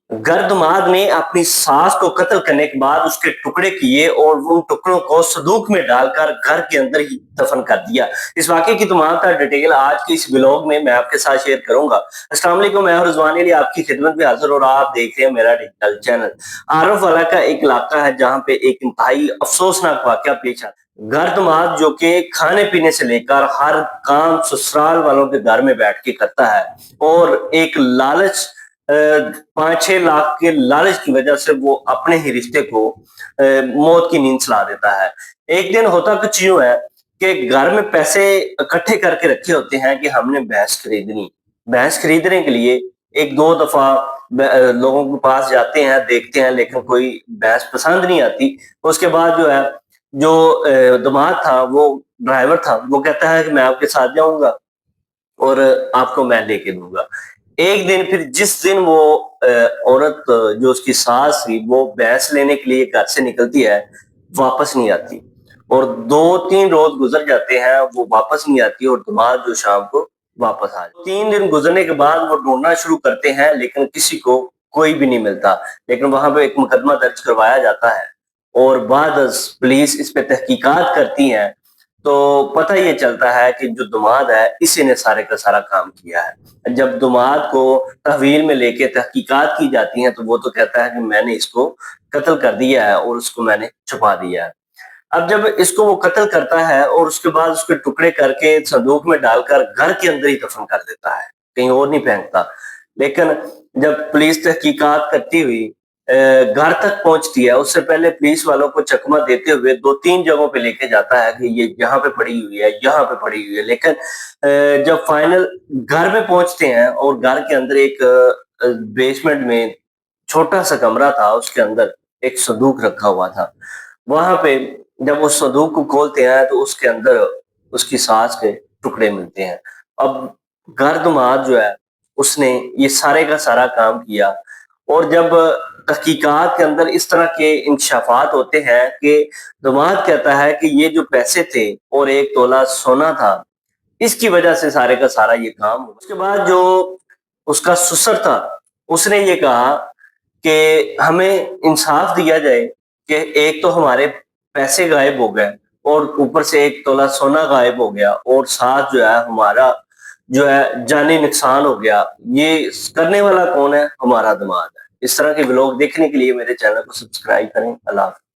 गर्दमाद ने अपनी सास को कत्ल करने के बाद उसके टुकड़े किए और उन टुकड़ों को संदूक में डालकर घर के अंदर ही दफन कर दिया। इस वाक़ये की तमाम तर डिटेल आज के इस व्लॉग में मैं आपके साथ शेयर करूँगा। अस्सलाम वालेकुम, मैं हूं रिजवान अली आपकी खिदमत में हाज़िर और आप देख रहे हैं मेरा डिजिटल चैनल। आरफ वाला का एक इलाका है जहाँ पे एक इंतहाई अफसोसनाक वाक़या पेश आता है। गर्दमाद जो कि खाने-पीने से लेकर हर काम ससुराल वालों के घर में बैठ के करता है और एक लालच 5-6 लाख के लालच की वजह से वो अपने ही रिश्ते को मौत की नींद सुला देता है। एक दिन होता कुछ यूँ है कि घर में पैसे इकट्ठे करके रखे होते हैं कि हमने भैंस खरीदनी। भैंस खरीदने के लिए 1-2 दफ़ा लोगों के पास जाते हैं, देखते हैं लेकिन कोई भैंस पसंद नहीं आती। उसके बाद जो है, जो दामाद था, वो ड्राइवर था, वो कहता है कि मैं आपके साथ जाऊँगा और आपको मैं लेके दूँगा। एक दिन फिर जिस दिन वो औरत जो उसकी सास थी वो भैंस लेने के लिए घर से निकलती है, वापस नहीं आती और 2-3 रोज़ गुज़र जाते हैं, वो वापस नहीं आती और दामाद जो शाम को वापस आ जाता है। 3 दिन गुज़रने के बाद वो ढूँढना शुरू करते हैं लेकिन किसी को कोई भी नहीं मिलता। लेकिन वहाँ पे एक मुकदमा दर्ज करवाया जाता है और बाद-अज़ पुलिस इस पे तहकीकात करती है, तो पता ये चलता है कि जो दामाद है इसी ने सारे का सारा काम किया है। जब दामाद को तहवील में लेके तहकीकात की जाती हैं तो वो तो कहता है कि मैंने इसको कत्ल कर दिया है और उसको मैंने छुपा दिया है। अब जब इसको वो कत्ल करता है और उसके बाद उसके टुकड़े करके संदूक में डालकर घर के अंदर ही दफन कर देता है, कहीं और नहीं फेंकता। लेकिन जब पुलिस तहकीकात करती हुई घर तक पहुंचती है, उससे पहले पुलिस वालों को चकमा देते हुए 2-3 जगहों पे लेके जाता है कि ये यहाँ पे पड़ी हुई है, यहाँ पे पड़ी हुई है। लेकिन जब फाइनल घर में पहुंचते हैं और घर के अंदर एक बेसमेंट में छोटा-सा कमरा था, उसके अंदर एक संदूक रखा हुआ था। वहाँ पे जब उस संदूक को खोलते हैं तो उसके अंदर उसकी सास के टुकड़े मिलते हैं। अब गर्दमाद जो है उसने ये सारे का सारा काम किया और जब तहकीकात के अंदर इस तरह के इंकशाफात होते हैं कि दामाद कहता है कि ये जो पैसे थे और 1 तोला सोना था, इसकी वजह से सारे का सारा ये काम हुआ। उसके बाद जो उसका ससुर था, उसने ये कहा कि हमें इंसाफ दिया जाए कि एक तो हमारे पैसे गायब हो गए और ऊपर से 1 तोला सोना गायब हो गया और साथ जो है हमारा जो है जानी नुकसान हो गया। ये करने वाला कौन है? हमारा दामाद है। इस तरह के व्लॉग देखने के लिए मेरे चैनल को सब्सक्राइब करें। अल्लाह हाफ़िज़।